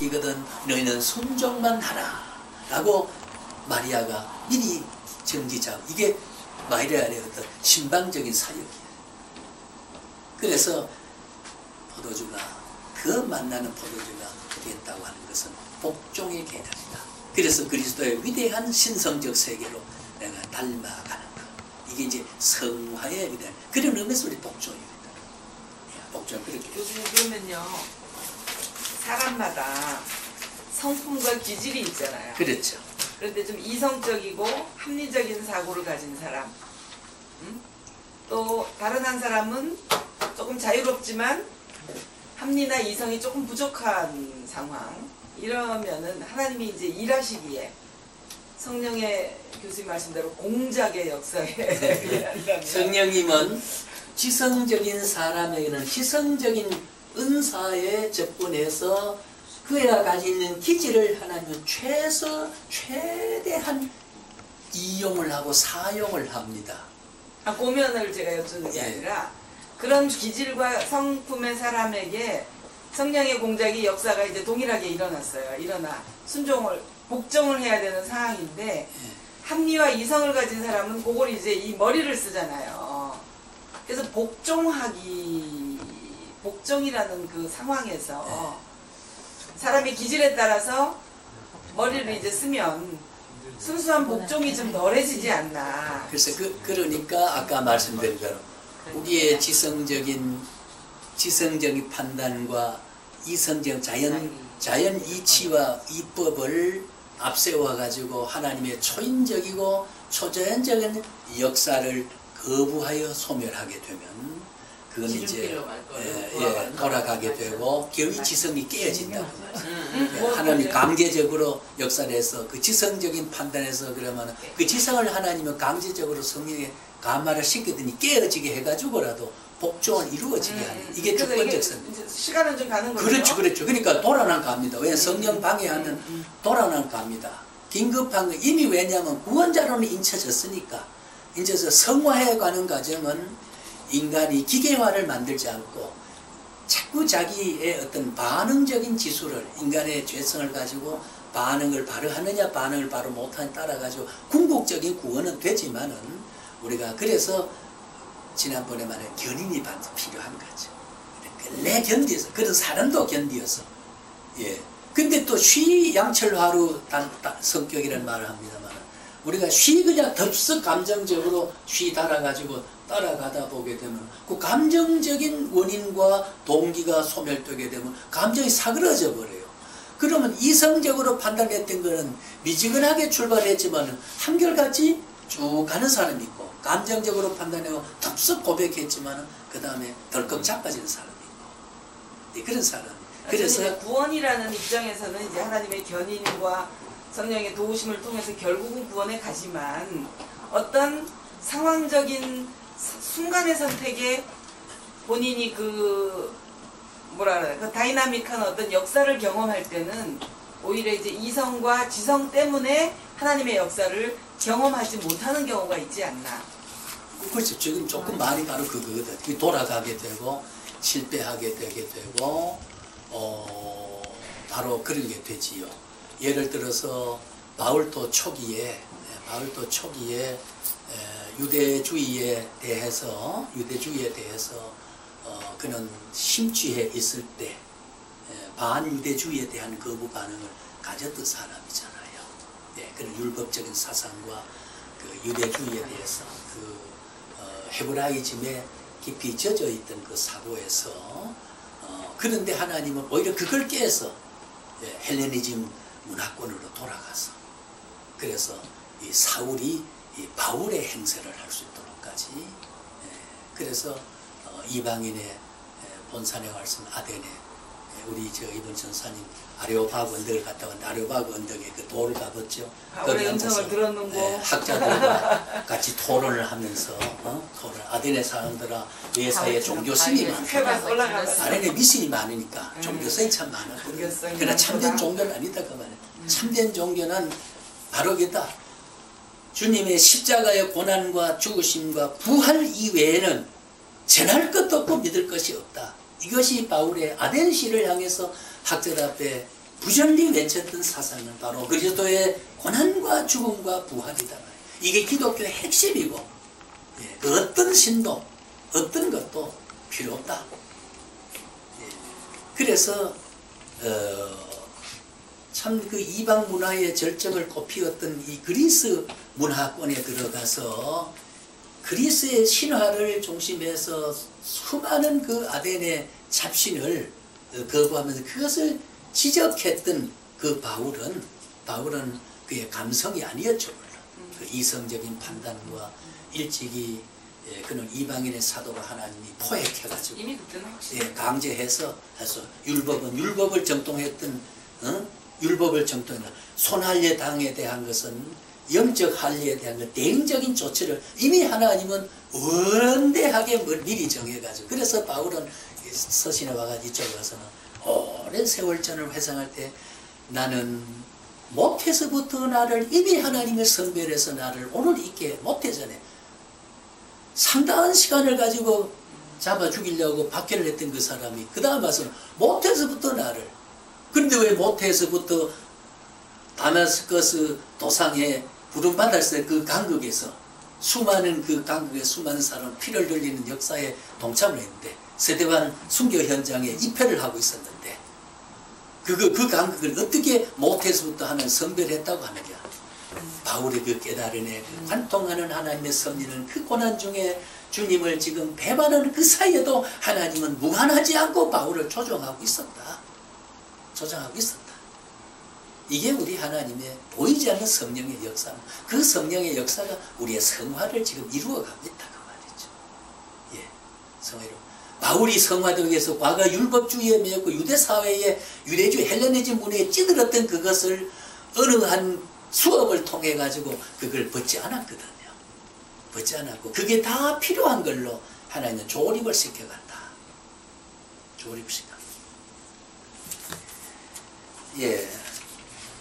이거든 너희는 순종만 하라 라고 마리아가 미리 정지자고, 이게 마리아의 어떤 신방적인 사역이에요. 그래서 포도주가, 그 만나는 포도주가 됐다고 하는 것은 복종의 계단이다. 그래서 그리스도의 위대한 신성적 세계로 내가 닮아가는 것, 이게 이제 성화의 위대한 그런 의미에서 우리 복종입니다. 복종 그렇게. 교수님, 그러면요, 사람마다 성품과 기질이 있잖아요. 그렇죠. 그런데 좀 이성적이고 합리적인 사고를 가진 사람, 또 다른 한 사람은 조금 자유롭지만 합리나 이성이 조금 부족한 상황, 이러면은 하나님이 이제 일하시기에 성령의, 교수님 말씀대로 공작의 역사에 성령님은 지성적인 사람에게는 지성적인 은사에 접근해서 그가 가지고 있는 기질을 하나님은 최대한 이용을 하고 사용을 합니다. 고면을 제가 여쭈는 게 아니라 그런 기질과 성품의 사람에게 성령의 공작이 역사가 이제 동일하게 일어났어요. 일어나 복종을 해야 되는 상황인데, 합리와 이성을 가진 사람은 그걸 이제 이 머리를 쓰잖아요. 그래서 복종이라는 그 상황에서 사람의 기질에 따라서 머리를 이제 쓰면 순수한 복종이 좀 덜해지지 않나. 그래서 그러니까 아까 말씀드린 대로 우리의 지성적인 판단과 이성적 자연 이치와 이법을 앞세워 가지고 하나님의 초인적이고 초자연적인 역사를 거부하여 소멸하게 되면 그건 이제 돌아가게 되고 겨우 지성이 깨어진다고 말이죠. 하나님이 강제적으로 역사를 해서 그 지성적인 판단에서 그러면 그 지성을 하나님은 강제적으로 성령에 감화를 시키더니 깨어지게 해가지고라도 복종을 이루어지게 하는, 이게 첫 번째 선. 시간은 좀 가는 거죠. 그렇죠. 그러니까 돌아난 갑니다. 왜 성령 방해하는 돌아난 갑니다. 긴급한 거 이미, 왜냐하면 구원자로는 인쳐졌으니까. 인쳐서 성화해 가는 과정은 인간이 기계화를 만들지 않고 자꾸 자기의 어떤 반응적인 지수를, 인간의 죄성을 가지고 반응을 바로 하느냐 반응을 바로 못하느냐 따라 가지고 궁극적인 구원은 되지만은, 우리가 그래서 지난번에 말해 견인이 필요한 거죠. 내 견디어서, 그런 사람도 견디어서. 근데 또 양철화루 성격이라는 말을 합니다만, 우리가 그냥 덥석 감정적으로 달아가지고 따라가다 보게 되면 그 감정적인 원인과 동기가 소멸되게 되면 감정이 사그러져 버려요. 그러면 이성적으로 판단했던 거는 미지근하게 출발했지만 한결같이 쭉 가는 사람이 있고, 감정적으로 판단하고 덥석 고백했지만 그 다음에 덜컥 자빠지는 사람이 있고, 그런 사람. 그래서 구원이라는 입장에서는 이제 하나님의 견인과 성령의 도우심을 통해서 결국은 구원에 가지만, 어떤 상황적인 순간의 선택에 본인이 그 다이나믹한 어떤 역사를 경험할 때는 오히려 이제 이성과 지성 때문에 하나님의 역사를 경험하지 못하는 경우가 있지 않나. 그렇죠. 지금 조금 말이 바로 그거거든. 돌아가게 되고 실패하게 되게 되고 바로 그런 게 되지요. 예를 들어서 바울도 초기에 유대주의에 대해서 그는 심취해 있을 때 반유대주의에 대한 거부 반응을 가졌던 사람이잖아요. 그런 율법적인 사상과 그 유대주의에 대해서 헤브라이즘에 깊이 젖어 있던 그 사고에서 그런데 하나님은 오히려 그걸 깨서 헬레니즘 문화권으로 돌아가서, 그래서 이 사울이 이 바울의 행세를 할 수 있도록까지, 그래서 이방인의 본산에 말씀 아덴에 우리 이번 전사님 아레오파그 언덕을 갔다 왔는데, 아레오파그 언덕에 그 돌을 가봤죠. 바울의 음성을 들었는고 학자들과 같이 토론을 하면서 아덴의 사람들아 외사에 종교성이 많다. 아덴에 미신이 많으니까 종교성이 참 많았거든요. 그러나 참된 종교는 아니다 그 말이에요. 참된 종교는 바로 그다. 주님의 십자가의 고난과 죽으심과 부활 이외에는 전할 것도 없고 믿을 것이 없다. 이것이 바울의 아덴시를 향해서 학者앞에 부전리 외쳤던 사상은 바로 그리스도의 고난과 죽음과 부활이다. 이게 기독교의 핵심이고, 예, 그 어떤 신도, 어떤 것도 필요 없다. 예, 그래서 참 그 이방 문화의 절정을 꽃피웠던 이 그리스 문화권에 들어가서 그리스의 신화를 중심해서 수많은 그 아덴의 잡신을 거부하면서 그것을 지적했던 그 바울은 그의 감성이 아니었죠. 그 이성적인 판단과 일찍이 그는 이방인의 사도가 하나님이 포획해가지고 이미 그때는 확실히 강제해서 율법을 정통했던 율법을 정통했던 손할례 당에 대한 것은 영적 할례에 대한 그 대응적인 조치를 이미 하나님은 원대하게 미리 정해가지고 그래서 바울은 서신에 와가지고 이쪽에 와서는 오랜 세월 전을 회상할 때 나는 모태에서부터 나를 이미 하나님의 선별해서 나를 오늘 있게 모태전에 상당한 시간을 가지고 잡아 죽이려고 박해를 했던 그 사람이 그 다음 와서는 모태에서부터 나를 그런데 왜 모태에서부터 다마스커스 도상에 부름받았을 때 그 강국에서 수많은 그 강국의 수많은 사람 피를 흘리는 역사에 동참을 했는데 스데반 순교 현장에 입회를 하고 있었는데 그 강국을 어떻게 모태에서부터 하는 선별했다고 하느냐. 바울의 그 깨달음에 그 관통하는 하나님의 섭리는 그 고난 중에 주님을 지금 배반하는 그 사이에도 하나님은 무관하지 않고 바울을 조정하고 있었다. 이게 우리 하나님의 보이지 않는 성령의 역사. 그 성령의 역사가 우리의 성화를 지금 이루어가고 있다 그 말이죠. 예, 성화로. 바울이 성화되기 위해서 과거 율법주의에 매였고 유대사회에 유대주의 헬레니즘 문화에 찌들었던 그것을 어느 한 수업을 통해 가지고 그걸 벗지 않았거든요. 벗지 않았고 그게 다 필요한 걸로 하나님은 조립을 시켜간다. 조립을 시켜. 예.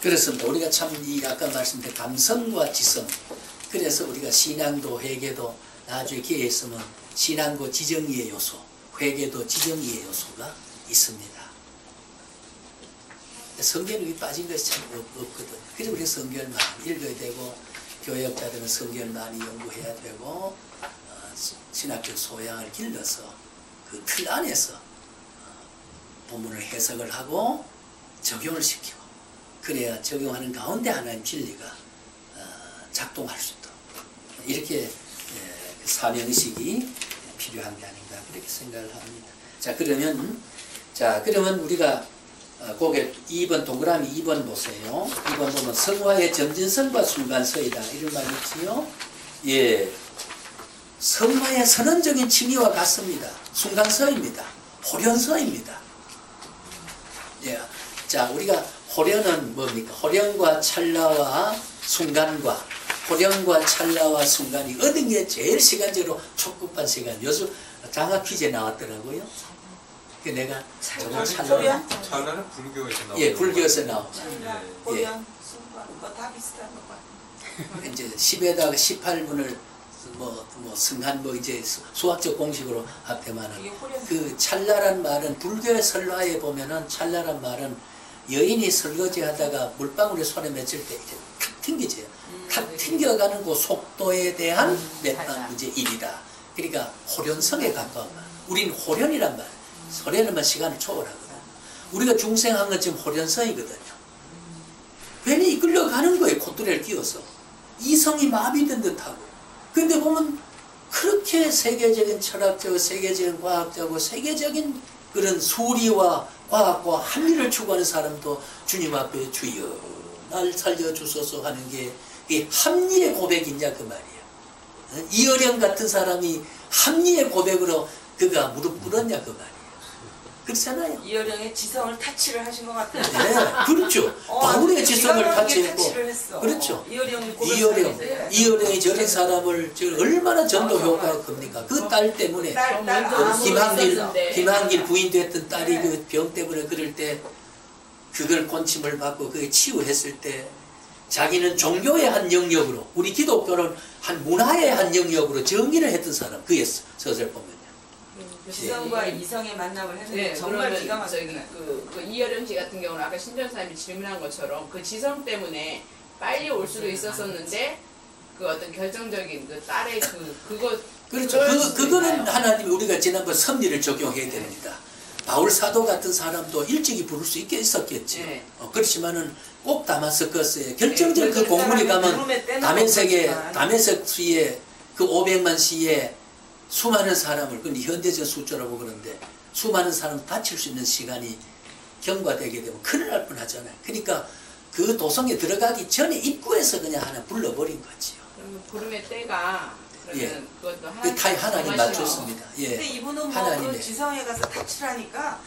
그렇습니다. 우리가 참 이 아까 말씀드린 감성과 지성. 그래서 우리가 신앙도 회개도 나중에 기회 있으면 신앙도 지정의의 요소, 회개도 지정의의 요소가 있습니다. 성경에 빠진 것이 참 없거든요. 그래서 우리 성경을 많이 읽어야 되고 교역자들은 성경을 많이 연구해야 되고 신학적 소양을 길러서 그 틀 안에서 본문을 해석을 하고 적용을 시키고 그래야 적용하는 가운데 하나님 진리가 작동할 수 있도록 이렇게 사명의식이 필요한 게 아닌가 그렇게 생각을 합니다. 그러면 우리가 거기에 2번 동그라미 2번 보세요. 2번 보면 성화의 점진성과 순간서이다 이런 말이 있지요. 예, 성화의 선언적인 칭의와 같습니다. 순간서입니다. 호련서입니다. 예, 자 우리가 호련은 뭡니까? 호련과 찰나와 순간과 호련과 찰나와 순간이 얻은 게 제일 시간적으로 촉급한 시간. 요즘 장학 퀴즈에 나왔더라고요. 그 내가 찰나는 불교에서 나오죠. 예, 불교에서 나오죠. 호련, 순간 뭐다 비슷한 것 같아요. 이제 10에다가 18분을 승한 이제 수학적 공식으로 합해만은 그 찰나란 말은 불교의 설화에 보면은 찰나란 말은 여인이 설거지 하다가 물방울에 손에 맺힐 때 이제 탁 튕기죠. 탁 튕겨가는 그 속도에 대한 이제 일이다. 그러니까 호련성에 가까운 말. 우리는 호련이란 말. 호련은 시간을 초월하거든. 우리가 중생한 건 지금 호련성이거든요. 괜히 이끌려가는 거예요. 콧뚜레를 끼워서. 이성이 마비된 듯하고. 근데 보면 그렇게 세계적인 철학자고 세계적인 과학자고 세계적인 그런 수리와 과학과 합리를 추구하는 사람도 주님 앞에 주여 날 살려주소서 하는 게 이 합리의 고백이냐 그 말이에요. 이어령 같은 사람이 합리의 고백으로 그가 무릎 꿇었냐 그 말이에요. 그렇잖아요. 이어령의 지성을 타치를 하신 것 같아요. 네, 그렇죠. 바울의 지성을 타치했고, 그렇죠. 이어령이 저런 사람을 얼마나 전도 효과가 큽니까? 그 딸 때문에 김한길 부인 됐던 딸이 그 병 때문에 그럴 때 그걸 권침을 받고 그게 치유했을 때 자기는 종교의 한 영역으로 우리 기독교는 한 문화의 한 영역으로 정의를 했던 사람 그의 서설 보면요. 지성과 예. 이성의 만남을 했는데 네, 정말 기가 그러면 저기 막히구나. 그 이여령 씨 같은 경우는 아까 신전사님이 질문한 것처럼 그 지성 때문에 빨리 올 수도 있었었는데 그 어떤 결정적인 그 딸의 그거 그렇죠. 그거는 하나님이 우리가 지난번 섭리를 적용해야 됩니다. 바울 사도 같은 사람도 일찍이 부를 수 있게 있었겠죠. 네. 그렇지만은 꼭 다마스커스에 결정적 그 그 공문이 사람이 가면 부름에 떼는 다메섹 시에 그 500만 시에 수많은 사람을, 그건 현대적 숫자라고 그러는데 수많은 사람을 다칠 수 있는 시간이 경과되게 되면 큰일 날 뻔하잖아요. 그러니까 그 도성에 들어가기 전에 입구에서 그냥 하나 불러버린 거지요. 그러면 부름의 때가 그러면 예. 그것도 그 타이 하나님 맞췄습니다. 예. 근데 이분은 뭐 하나님의. 그 지성에 가서 탈출하니까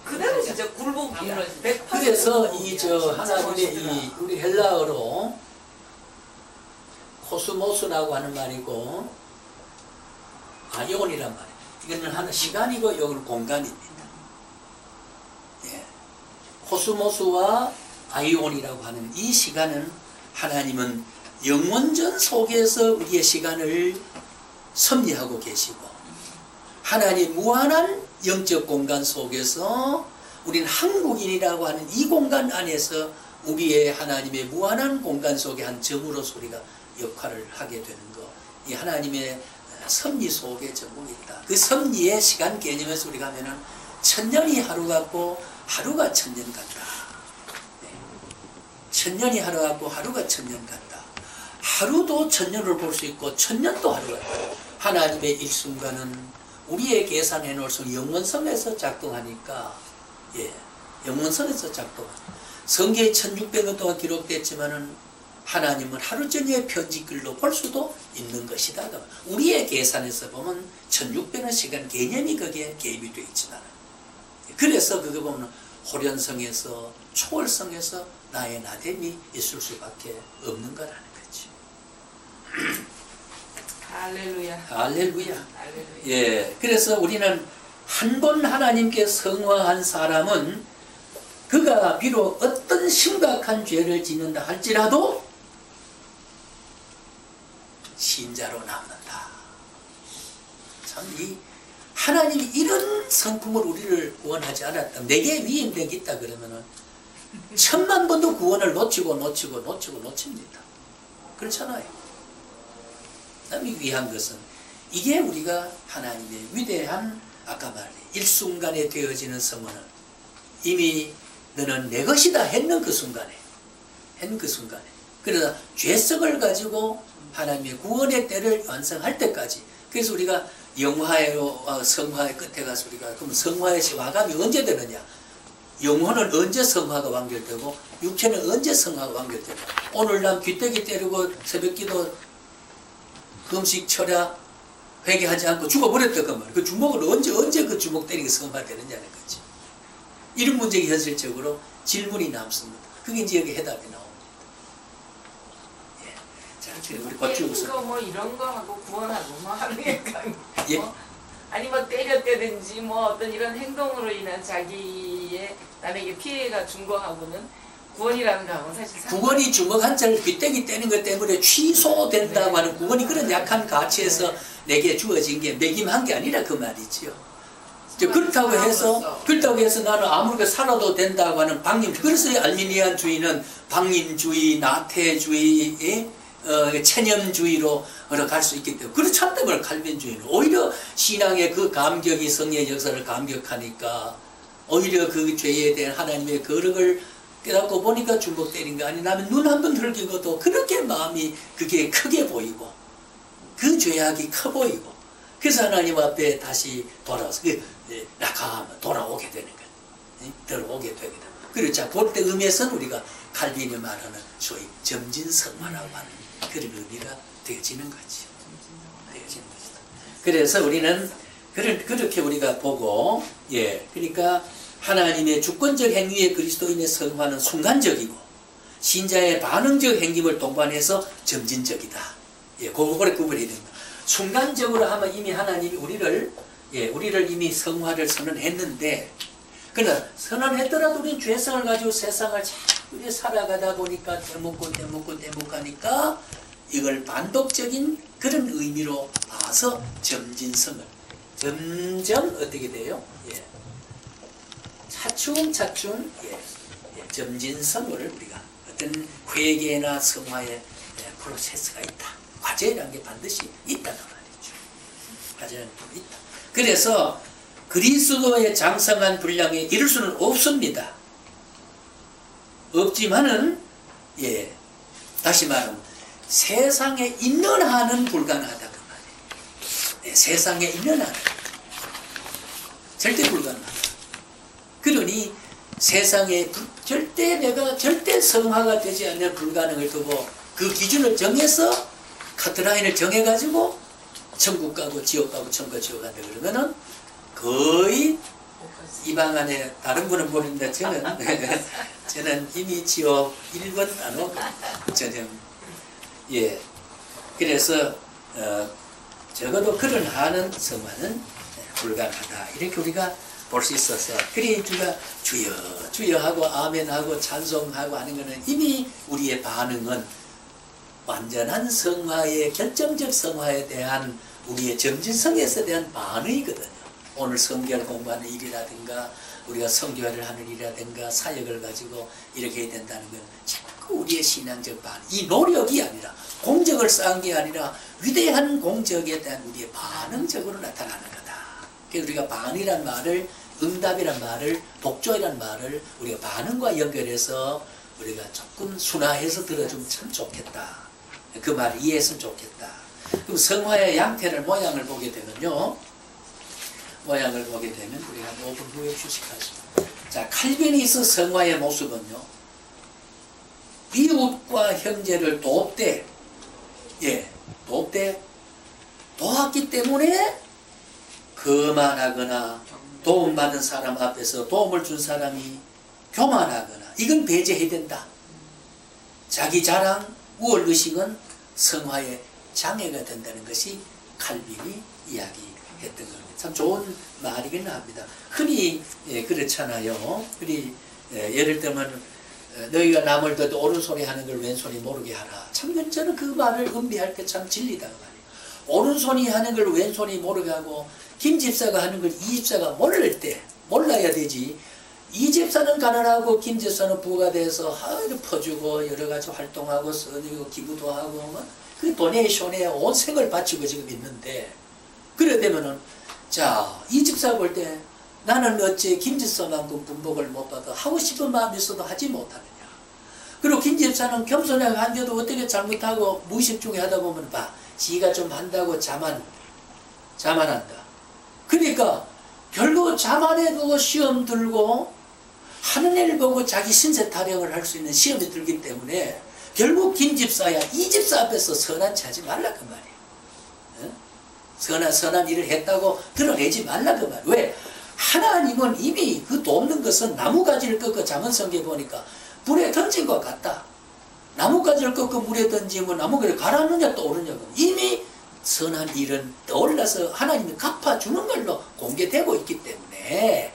그대로 진짜 굴복이야. 그래서 이 저 하나님의 이 우리 헬라어로 코스모스라고 하는 말이고 아이온이란 말이에요. 이거는 하나 시간이고 이거는 공간입니다. 예. 코스모스와 아이온이라고 하는 이 시간은 하나님은 영원전 속에서 우리의 시간을 섭리하고 계시고 하나님 무한한 영적 공간 속에서 우리는 한국인이라고 하는 이 공간 안에서 우리의 하나님의 무한한 공간 속에 한 점으로서 우리가 역할을 하게 되는 것, 이 하나님의 섭리 속에 전부 있다. 그 섭리의 시간 개념에서 우리가 하면은 천년이 하루 같고 하루가 천년 같다. 네. 천년이 하루 같고 하루가 천년 같다. 하루도 천년을 볼 수 있고 천년도 하루 같다. 하나님의 일순간은 우리의 계산해 놓을 수 영원성에서 작동하니까, 예, 영원성에서 작동하니까. 성경에 1600년 동안 기록됐지만은 하나님은 하루 전에 편지글로 볼 수도 있는 것이다. 우리의 계산에서 보면 1600년 시간 개념이 거기에 개입이 되어 있지 않아요. 그래서 그거 보면 호련성에서 초월성에서 나의 나됨이 있을 수밖에 없는 거라는 거지. 할렐루야. 할렐루야. 예, 그래서 우리는 한 번 하나님께 성화한 사람은 그가 비록 어떤 심각한 죄를 짓는다 할지라도 신자로 남는다. 참 이 하나님이 이런 성품을 우리를 구원하지 않았다. 내게 위임된 게 있다 그러면은 1000,000번도 구원을 놓칩니다. 그렇잖아요. 남이 위한 것은 이게 우리가 하나님의 위대한 아까 말해 일순간에 되어지는 성원을 이미 너는 내 것이다 했는 그 순간에 그러나 죄성을 가지고 하나님의 구원의 때를 완성할 때까지. 그래서 우리가 영화의 성화의 끝에 가서 우리가 그럼 성화의 와감이 언제 되느냐? 영혼은 언제 성화가 완결되고 육체는 언제 성화가 완결되고 오늘 난 귀때기 때리고 새벽기도 금식 철야 회개하지 않고 죽어버렸다 그 말. 그 주먹을 언제 그 주먹 때리게 성화되느냐는 거지. 이런 문제가 현실적으로 질문이 남습니다. 그게 이제 여기 해답이 나옵니다. 예. 자, 우리 거치우서. 이거 뭐 이런 거 하고 구원하고 뭐 하는 게 예? 아니 뭐 때렸다든지 뭐 어떤 이런 행동으로 인한 자기의 남에게 피해가 준 거하고는 구원이라는 거하고는 사실 구원이 주먹 한 차를 귀때기 떼는 것 때문에 취소된다고 하는 구원이 그런 약한 가치에서 내게 주어진 게 매김한 게 아니라 그 말이지요. 그렇다고 해서 나는 아무렇게 살아도 된다고 하는 방임. 그래서 알미니안주의는 방임주의, 나태주의, 체념주의로 갈 수 있기 때문에. 그렇지 않다면 칼빈주의는 오히려 신앙의 그 감격이 성의 역사를 감격하니까 오히려 그 죄에 대한 하나님의 거룩을 깨닫고 보니까 주먹 때린 거 아니 나면 눈 한 번 흘기고도 그렇게 마음이 그게 크게 보이고 그 죄악이 커 보이고 그래서 하나님 앞에 다시 돌아와서 낙하하면 돌아오게 되는 거예요. 들어오게 되게 됩니다. 그리고 자 볼 때 의미에서는 우리가 칼빈이 말하는 소위 점진성화라고 하는 그런 의미가 되어지는 거죠. 되어지는 것이다. 그래서 우리는 그렇게 우리가 보고 그러니까 하나님의 주권적 행위의 그리스도인의 성화는 순간적이고 신자의 반응적 행님을 동반해서 점진적이다. 그거를 구분해야 됩니다. 순간적으로 하면 이미 하나님이 우리를 이미 성화를 선언했는데 그러나 선언했더라도 우리는 죄성을 가지고 세상을 자꾸 살아가다 보니까 대목하니까 이걸 반복적인 그런 의미로 봐서 점진성을 점점 어떻게 돼요? 예. 차츰차츰 점진성을 우리가 어떤 회개나 성화의 프로세스가 있다. 과제라는 게 반드시 있다는 말이죠. 과제라는 게 있다. 그래서 그리스도의 장성한 분량에 이를 수는 없습니다. 없지만은 다시 말하면 세상에 있는 한은 불가능하다 그 말이에요. 세상에 있는 한은 절대 불가능하다. 그러니 세상에 절대 성화가 되지 않는 불가능을 두고 그 기준을 정해서 카트라인을 정해가지고 천국 가고 지옥 가고 천국 지옥 간다 그러면은 거의 이 방 안에 다른 분은 모르는데 저는 이미 지옥 1번 안 오고 전혀 그래서 적어도 그런 한은 성화는 불가능하다 이렇게 우리가 볼 수 있어서 그래 우리가 주여 주여 하고 아멘하고 찬송하고 하는 것은 이미 우리의 반응은 완전한 성화의 결정적 성화에 대한 우리의 점진성에서 대한 반응이거든요. 오늘 성경 공부하는 일이라든가 우리가 성교회를 하는 일이라든가 사역을 가지고 이렇게 해야 된다는 건 자꾸 우리의 신앙적 반응, 이 노력이 아니라 공적을 쌓은 게 아니라 위대한 공적에 대한 우리의 반응적으로 나타나는 거다. 그래서 우리가 반이란 말을 응답이란 말을 복종이란 말을 우리가 반응과 연결해서 우리가 조금 순화해서 들어주면 참 좋겠다. 그 말을 이해했으면 좋겠다. 그럼 성화의 양태를 모양을 보게 되면요. 모양을 보게 되면 우리가 5분 후에 휴식하시죠. 자, 칼빈이스 성화의 모습은요. 이웃과 형제를 돕되 도왔기 때문에 거만하거나 도움받은 사람 앞에서 도움을 준 사람이 교만하거나 이건 배제해야 된다. 자기 자랑, 우월의식은 성화의 장애가 된다는 것이 칼빈이 이야기했던 겁니다. 참 좋은 말이긴 합니다. 흔히 그렇잖아요. 흔히 예를 들면 너희가 남을 둬도 오른손이 하는 걸 왼손이 모르게 하라. 참 저는 그 말을 음미할 때 참 진리다 그 말이에요. 오른손이 하는 걸 왼손이 모르게 하고 김 집사가 하는 걸 이 집사가 모를 때 몰라야 되지. 이 집사는 가난하고 김 집사는 부가 돼서 퍼주고 여러 가지 활동하고 써주고 기부도 하고 그 도네이션에 온 생을 바치고 지금 있는데 그래 되면은 자, 이 집사 볼 때 나는 어째 김 집사만큼 분복을 못 받아 하고 싶은 마음이 있어도 하지 못하느냐. 그리고 김 집사는 겸손하게 한데도 어떻게 잘못하고 무의식 중에 하다 보면 봐. 지가 좀 한다고 자만한다. 그러니까 결국 자만해도 시험 들고 하는 일을 보고 자기 신세 타령을 할 수 있는 시험이 들기 때문에 결국 김 집사야 이 집사 앞에서 선한 체 하지 말라 그 말이에요. 선한 일을 했다고 드러내지 말라 그 말이에요. 왜? 하나님은 이미 그 돕는 것은 나무가지를 꺾어 잠언성경에 보니까 불에 던진 것 같다. 나무가지를 꺾어 물에 던지면 나무가지를 가라앉느냐 떠오르냐. 이미 선한 일은 떠올라서 하나님이 갚아주는 걸로 공개되고 있기 때문에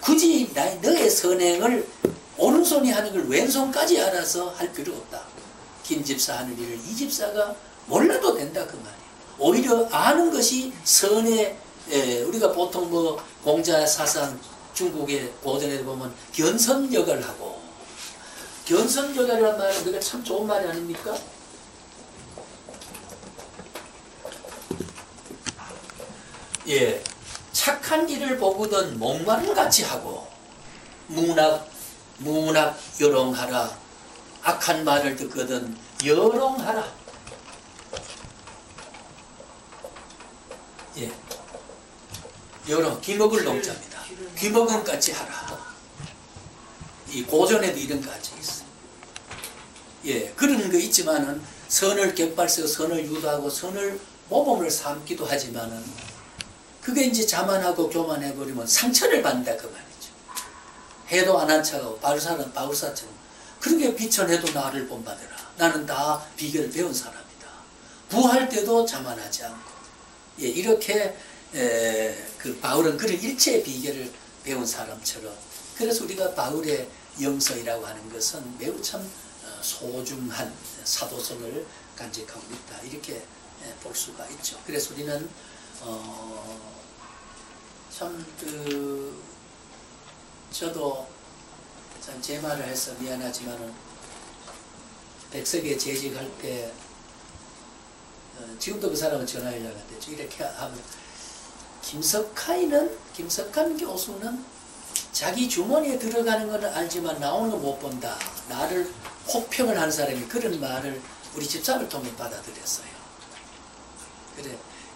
굳이 너의 선행을 오른손이 하는 걸 왼손까지 알아서 할 필요 없다. 김 집사 하는 일을 이 집사가 몰라도 된다 그 말이에요. 오히려 아는 것이 선의 우리가 보통 뭐 공자사상 중국의 고전에 보면 견선역을 하고 견선역이라는 말은 그게 참 좋은 말이 아닙니까? 착한 일을 보거든 목마름 같이 하고 문학 요롱하라. 악한 말을 듣거든 요롱하라. 요롱 귀먹을 농자입니다. 귀먹음 같이 하라. 이 고전에도 이런 가지 있어요. 그런 거 있지만은 선을 격발해서 선을 유도하고 선을 모범을 삼기도 하지만은 그게 이제 자만하고 교만해버리면 상처를 받는다 그 말이죠. 해도 안 한 척하고 바울사처럼 그렇게 비천해도 나를 본받으라. 나는 다 비결을 배운 사람이다. 부할 때도 자만하지 않고 이렇게 그 바울은 그런 일체의 비결을 배운 사람처럼 그래서 우리가 바울의 영서이라고 하는 것은 매우 참 소중한 사도성을 간직하고 있다. 이렇게 볼 수가 있죠. 그래서 우리는 참 저도 참 제 말을 해서 미안하지만은 백석에 재직할 때 지금도 그 사람은 전화를 연락했죠. 이렇게 하면 김석한 교수는 자기 주머니에 들어가는 건 알지만 나오는 건 못 본다. 나를 혹평을 하는 사람이 그런 말을 우리 집사를 통해 받아들였어요. 그래,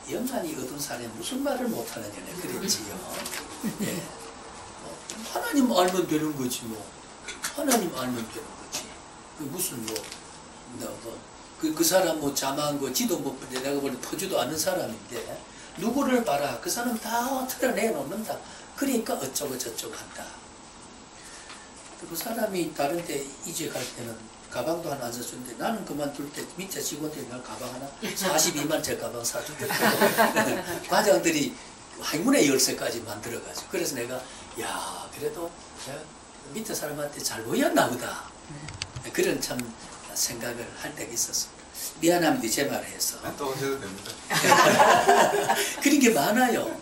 영안이 어두운 사람이 무슨 말을 못하느냐 그랬지요. 예. 하나님 알면 되는 거지 뭐. 하나님 알면 되는 거지. 그 무슨 그 사람 뭐 자망한 거 지도 못 보는데 내가 원래 터지도 않는 사람인데 누구를 봐라. 그 사람 다 틀어내 놓는다. 그러니까 어쩌고 저쩌고 한다. 그 사람이 다른 데 이직할 때는 가방도 하나 안 사주는데 나는 그만둘 때 밑에 직원들이 날 가방 하나 42만짜리 가방 사주더라고. 과장들이 행운의 열쇠까지 만들어가지고. 그래서 내가 야 그래도 밑에 사람한테 잘 보였나 보다. 그런 참 생각을 할 때가 있었습니다. 미안합니다. 제 말을 해서. 또 하셔도 됩니다. 그런 게 많아요.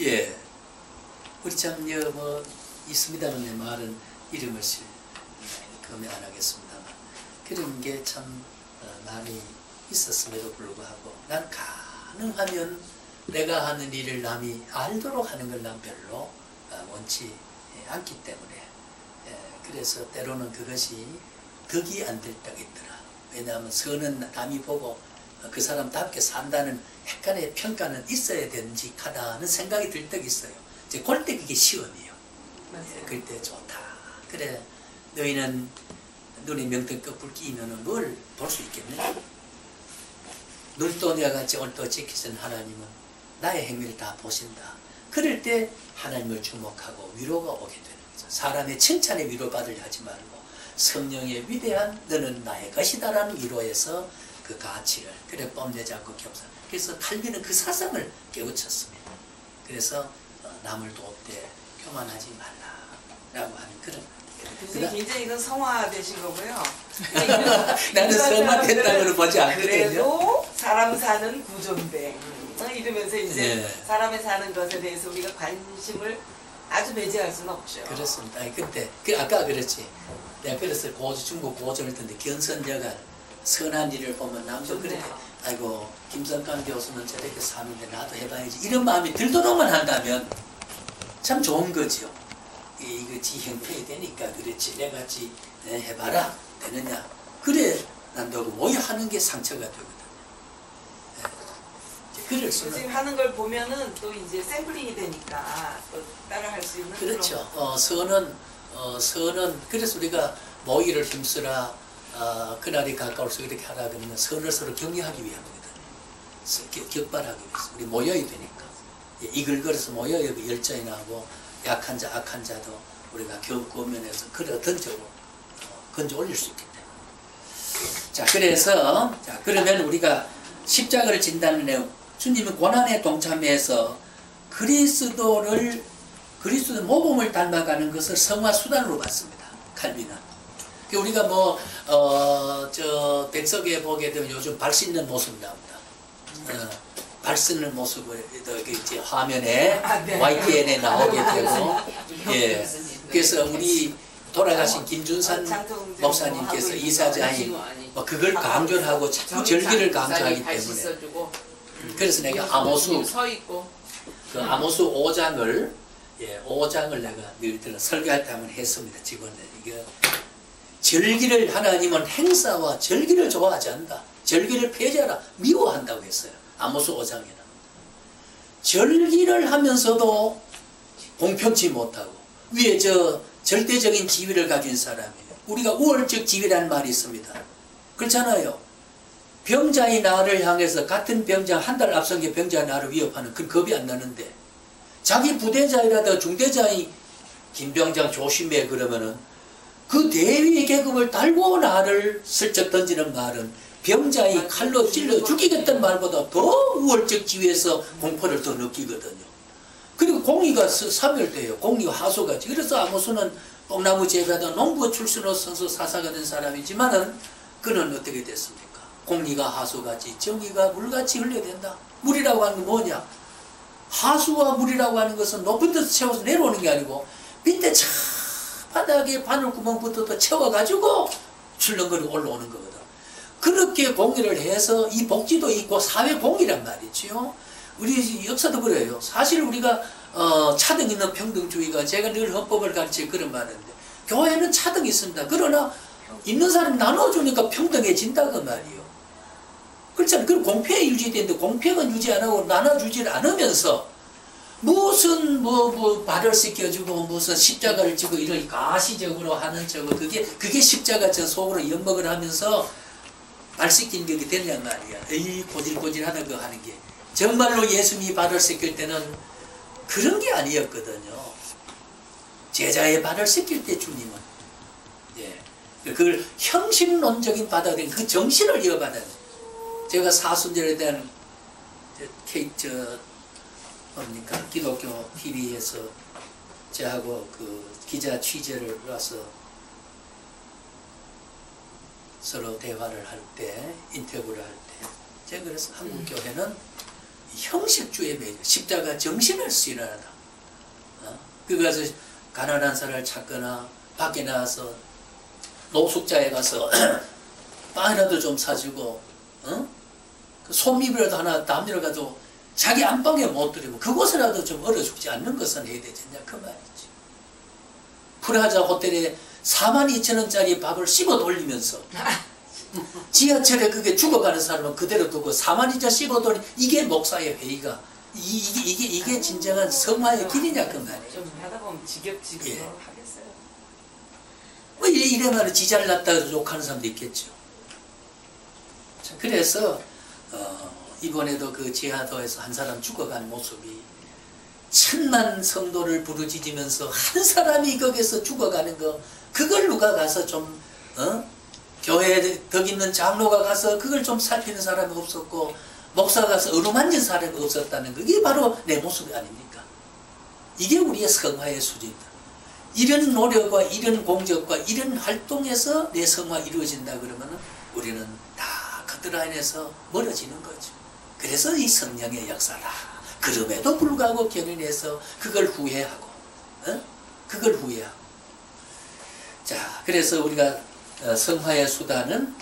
예. 우리 참 뭐 있습니다만 내 말은 이름을 금해 안 하겠습니다만 그런 게 참 많이 있었음에도 불구하고 난 가능하면 내가 하는 일을 남이 알도록 하는 걸 난 별로 원치 않기 때문에 그래서 때로는 그것이 덕이 안 될 때가 있더라. 왜냐하면 선은 남이 보고 그 사람답게 산다는 약간의 평가는 있어야 되는지하다는 생각이 들 때가 있어요. 이제 그럴 때 그게 시험이에요. 그럴 때 좋다. 그래 너희는 눈에 명등껏 붉기 너는 뭘 볼 수 있겠느냐? 눈도내와 같이 오늘도 지키신 하나님은 나의 행위를 다 보신다. 그럴 때 하나님을 주목하고 위로가 오게 되는 거죠. 사람의 칭찬에 위로받으려 하지 말고 성령의 위대한 너는 나의 것이다라는 위로에서 그 가치를 그래 뽐내지 않고 겸손. 그래서 칼빈은 그 사상을 깨우쳤습니다. 그래서 남을 돕되 교만하지 말라라고 하는 그런. 굉장히 이건 성화되신 거고요. 나는 성화됐다고는 보지 않거든요. 그래도 사람 사는 구조인데 이러면서 이제 네. 사람의 사는 것에 대해서 우리가 관심을 아주 배제할 수는 없죠. 그렇습니다. 아니, 근데 아까 그랬지. 내가 그래서 중국 고전을 듣는데 견선여간 선한 일을 보면 남도 그래. 아이고 김성관 교수는 저렇게 사는데 나도 해봐야지. 이런 마음이 들도록만 한다면 참 좋은 거죠. 이거 지 형편이 되니까 그렇지. 내같이 해봐라 되느냐. 그래 난도 모여 하는 게 상처가 되거든. 그럴 수는. 지금 하는 걸 보면은 또 이제 샘플링이 되니까 또 따라할 수 있는. 그렇죠. 선은 그래서 우리가 모이를 힘쓰라. 그날이 가까울수록 이렇게 하라 그러면 선을 서로 격려하기 위함이거든요. 격발하기 위해서. 우리 모여야 되니까. 이글거려서 모여야 열정이 나고 약한 자, 악한 자도 우리가 교면에서 그래 건져 올릴 수 있기 때문에. 자, 그래서, 그러면 우리가 십자가를 진다는 내용, 주님은 고난에 동참해서 그리스도 모범을 닮아가는 것을 성화 수단으로 봤습니다. 칼빈은. 우리가 백석에 보게 되면 요즘 발 씻는 모습 나옵니다. 발 씻는 모습을 이제 화면에 네. YTN에 나오게 되고, 예. 그래서 우리 돌아가신 김준산 목사님께서 이사장이 그걸 강조를 하고 자꾸 절기를 강조하기 때문에. 그래서 내가 아모스 그 아모스 5장을 5장을 내가 너희들은 설교할 때 한번 했습니다. 직원들 이게 절기를 하나님은 행사와 절기를 좋아하지 않는다. 절기를 폐지하라 미워한다고 했어요. 아모스 5장에는 절기를 하면서도 공평치 못하고 위에 절대적인 지위를 가진 사람이에요. 우리가 우월적 지위라는 말이 있습니다. 그렇잖아요. 병자의 나를 향해서 같은 병자 한 달 앞선 게 병자의 나를 위협하는 그 겁이 안 나는데 자기 부대장이라도 중대장이 김병장 조심해 그러면은 그 대위 계급을 달고 나를 슬쩍 던지는 말은 병자의 칼로 찔러 죽이겠다는 말보다 더 우월적 지위에서 공포를 더 느끼거든요. 그리고 공의가 사멸돼요. 공의가 하소가지. 그래서 아모스는 뽕나무 재배하던 농부 출신으로서 사사가 된 사람이지만은 그는 어떻게 됐습니까? 공의가 하소같이 정의가 물같이 흘러야 된다. 물이라고 하는 건 뭐냐? 하수와 물이라고 하는 것은 높은 데서 채워서 내려오는 게 아니고 밑에 차 바닥에 바늘구멍부터 채워가지고 출렁거리고 올라오는 거거든. 그렇게 공유를 해서 이 복지도 있고 사회 공유란 말이죠. 우리 역사도 그래요. 사실 우리가 차등 있는 평등주의가 제가 늘 헌법을 가르칠 그런 말인데 교회는 차등이 있습니다. 그러나 있는 사람이 나눠주니까 평등해진다 그 말이에요. 그렇잖아요. 그럼 공평이 유지되는데 공평은 유지 안 하고 나눠주질 않으면서 무슨 발을 씻겨주고 무슨 십자가를 지고 이런 가시적으로 하는 저거 그게 십자가 저 속으로 연목을 하면서 발 씻긴 게 되냔 말이야. 이 고질고질하다 그 하는 게 정말로 예수님이 발을 씻길 때는 그런 게 아니었거든요. 제자의 발을 씻길 때 주님은 그걸 형식론적인 받아들인 그 정신을 이어받아야 돼. 제가 사순절에 대한 뭡니까 기독교 TV에서 저하고 그 기자 취재를 와서 서로 대화를 할 때, 인터뷰를 할 때, 제가 그래서 한국 교회는 형식주의에 매여 십자가 정신을 수련하다. 그래서 가난한 사람을 찾거나 밖에 나가서 노숙자에 가서 빵이라도 좀 사주고, 그 솜잎이라도 하나 남들어가도 자기 안방에 못 들이면 그곳이라도 좀 얼어 죽지 않는 것은 해야 되지 않냐 그 말이지. 프라자 호텔에 42,000원짜리 밥을 씹어 돌리면서 지하철에 그게 죽어가는 사람은 그대로 두고 42,000원 씹어 돌리 이게 목사의 회의가 이게 진정한 성화의 길이냐 그 말이에요. 좀 하다 보면 지겹지근하겠어요. 뭐 이래만 지잘 났다고 욕하는 사람도 있겠죠. 그래서 이번에도 그 지하도에서 한 사람 죽어가는 모습이 1000만 성도를 부르짖으면서 한 사람이 거기서 죽어가는 거 그걸 누가 가서 좀 교회에 덕 있는 장로가 가서 그걸 좀 살피는 사람이 없었고 목사가 가서 어루만진 사람이 없었다는 거 이게 바로 내 모습이 아닙니까? 이게 우리의 성화의 수준이다. 이런 노력과 이런 공적과 이런 활동에서 내 성화 이루어진다 그러면 우리는 다 그들 안에서 멀어지는 거죠. 그래서 이 성령의 역사다. 그럼에도 불구하고 견인해서 그걸 후회하고, 그걸 후회하고. 자, 그래서 우리가 성화의 수단은